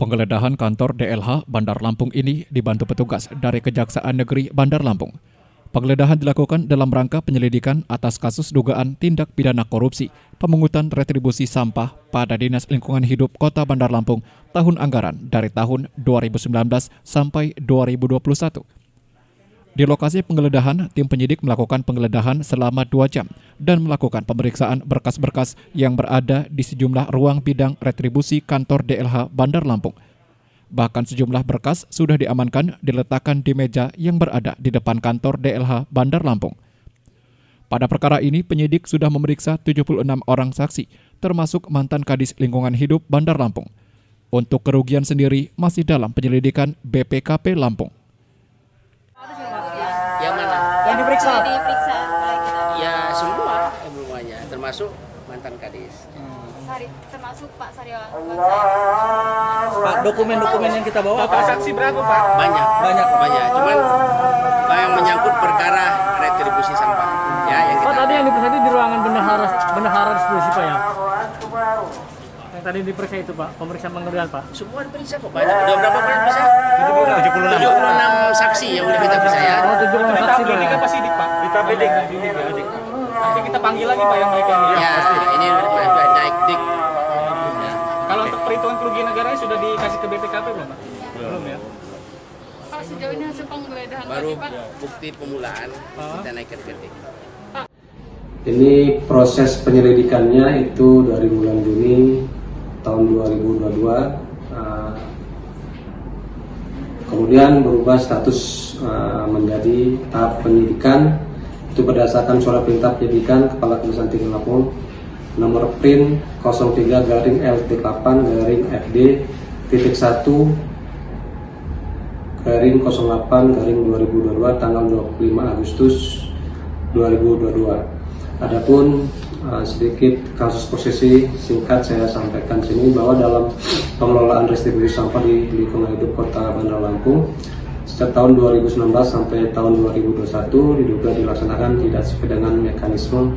Penggeledahan kantor DLH Bandar Lampung ini dibantu petugas dari Kejaksaan Negeri Bandar Lampung. Penggeledahan dilakukan dalam rangka penyelidikan atas kasus dugaan tindak pidana korupsi, pemungutan retribusi sampah pada Dinas Lingkungan Hidup Kota Bandar Lampung tahun anggaran dari tahun 2019 sampai 2021. Di lokasi penggeledahan, tim penyidik melakukan penggeledahan selama 2 jam dan melakukan pemeriksaan berkas-berkas yang berada di sejumlah ruang bidang retribusi kantor DLH Bandar Lampung. Bahkan sejumlah berkas sudah diamankan diletakkan di meja yang berada di depan kantor DLH Bandar Lampung. Pada perkara ini, penyidik sudah memeriksa 76 orang saksi, termasuk mantan Kadis Lingkungan Hidup Bandar Lampung. Untuk kerugian sendiri masih dalam penyelidikan BPKP Lampung. Yang mana? Yang diperiksa? Ya semua semuanya, termasuk mantan Kadis. Termasuk Pak Saryo. Pak, dokumen-dokumen yang kita bawa Total saksi berapa, Pak? Banyak. Cuman yang menyangkut perkara retribusi sampah. Ya, yang Pak, tadi yang diperiksa itu di ruangan bendahara distribusi, Pak, ya? Yang tadi diperiksa itu, Pak, pemeriksaan penggeledahan, Pak. semua diperiksa kok banyak. Udah berapa banyak periksa? 76 saksi yang udah kita periksa ya. Oh, 76 saksi, Pak, Ini ya? kan pasti dik, Pak. Ditabedik. Nanti kita panggil lagi, Pak, yang mereka ini. Ya, ini udah naik dik. Kalau untuk perhitungan kerugian negaranya sudah dikasih ke BPKP belum, Pak? Belum ya. Kalau sejauh ini hasil penggeledahan Baru tadi, Pak, bukti pemulaan kita naik ke dik. Ini proses penyelidikannya itu dari bulan Juni tahun 2022, kemudian berubah status menjadi tahap penyidikan. Itu berdasarkan surat perintah penyidikan Kepala Kejaksaan Tinggi Lampung nomor print 03-LT8-1/08/2022 tanggal 25 Agustus 2022. Adapun sedikit kasus posisi singkat saya sampaikan sini bahwa dalam pengelolaan distribusi sampah di lingkungan hidup Kota Bandar Lampung sejak tahun 2019 sampai tahun 2021 diduga dilaksanakan tidak sesuai dengan mekanisme.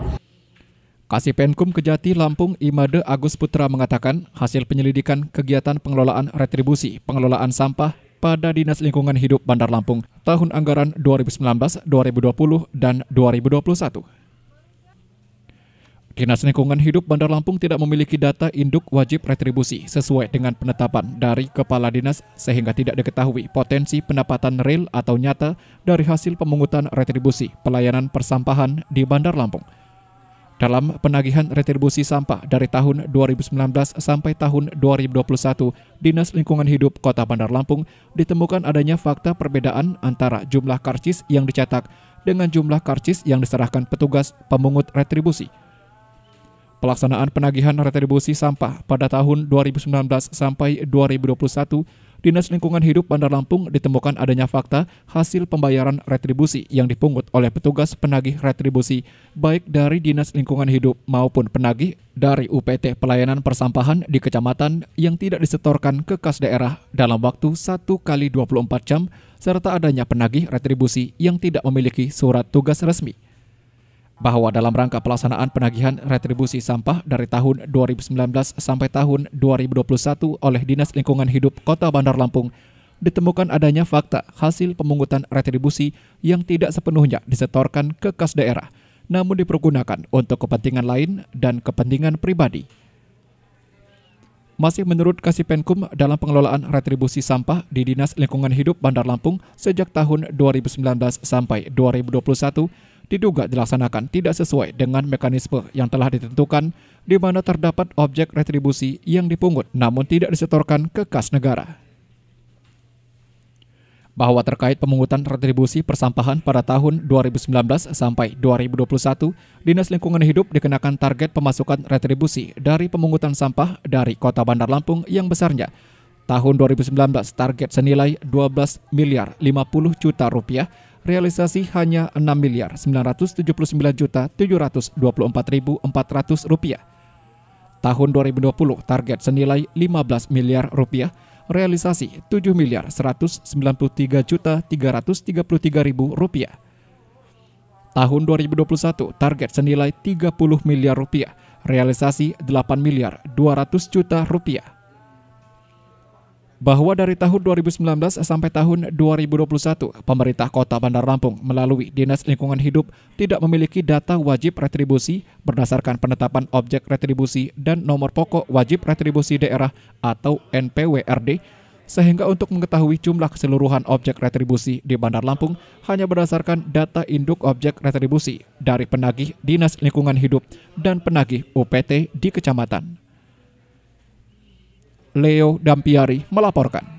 Kasipenkum Kejati Lampung Imade Agus Putra mengatakan hasil penyelidikan kegiatan pengelolaan retribusi pengelolaan sampah pada Dinas Lingkungan Hidup Bandar Lampung tahun anggaran 2019, 2020, dan 2021. Dinas Lingkungan Hidup Bandar Lampung tidak memiliki data induk wajib retribusi sesuai dengan penetapan dari Kepala Dinas sehingga tidak diketahui potensi pendapatan real atau nyata dari hasil pemungutan retribusi pelayanan persampahan di Bandar Lampung. Dalam penagihan retribusi sampah dari tahun 2019 sampai tahun 2021, Dinas Lingkungan Hidup Kota Bandar Lampung ditemukan adanya fakta perbedaan antara jumlah karcis yang dicetak dengan jumlah karcis yang diserahkan petugas pemungut retribusi. Pelaksanaan penagihan retribusi sampah pada tahun 2019 sampai 2021, Dinas Lingkungan Hidup Bandar Lampung ditemukan adanya fakta hasil pembayaran retribusi yang dipungut oleh petugas penagih retribusi baik dari Dinas Lingkungan Hidup maupun penagih dari UPT Pelayanan Persampahan di kecamatan yang tidak disetorkan ke kas daerah dalam waktu 1 kali 24 jam serta adanya penagih retribusi yang tidak memiliki surat tugas resmi. Bahwa dalam rangka pelaksanaan penagihan retribusi sampah dari tahun 2019 sampai tahun 2021 oleh Dinas Lingkungan Hidup Kota Bandar Lampung, ditemukan adanya fakta hasil pemungutan retribusi yang tidak sepenuhnya disetorkan ke kas daerah, namun dipergunakan untuk kepentingan lain dan kepentingan pribadi. Masih menurut Kasipenkum, dalam pengelolaan retribusi sampah di Dinas Lingkungan Hidup Bandar Lampung sejak tahun 2019 sampai 2021, diduga dilaksanakan tidak sesuai dengan mekanisme yang telah ditentukan di mana terdapat objek retribusi yang dipungut namun tidak disetorkan ke kas negara. Bahwa terkait pemungutan retribusi persampahan pada tahun 2019 sampai 2021, Dinas Lingkungan Hidup dikenakan target pemasukan retribusi dari pemungutan sampah dari Kota Bandar Lampung yang besarnya tahun 2019 target senilai 12 miliar 50 juta rupiah, realisasi hanya 6 miliar 979 juta 724.400 rupiah. Tahun 2020 target senilai 15 miliar rupiah, realisasi 7 miliar 193 juta 333.000 rupiah. Tahun 2021 target senilai 30 miliar rupiah, realisasi 8 miliar 200 juta rupiah. bahwa dari tahun 2019 sampai tahun 2021, pemerintah Kota Bandar Lampung melalui Dinas Lingkungan Hidup tidak memiliki data wajib retribusi berdasarkan penetapan objek retribusi dan nomor pokok wajib retribusi daerah atau NPWRD, sehingga untuk mengetahui jumlah keseluruhan objek retribusi di Bandar Lampung hanya berdasarkan data induk objek retribusi dari penagih Dinas Lingkungan Hidup dan penagih UPT di kecamatan. Leo Dampiari melaporkan.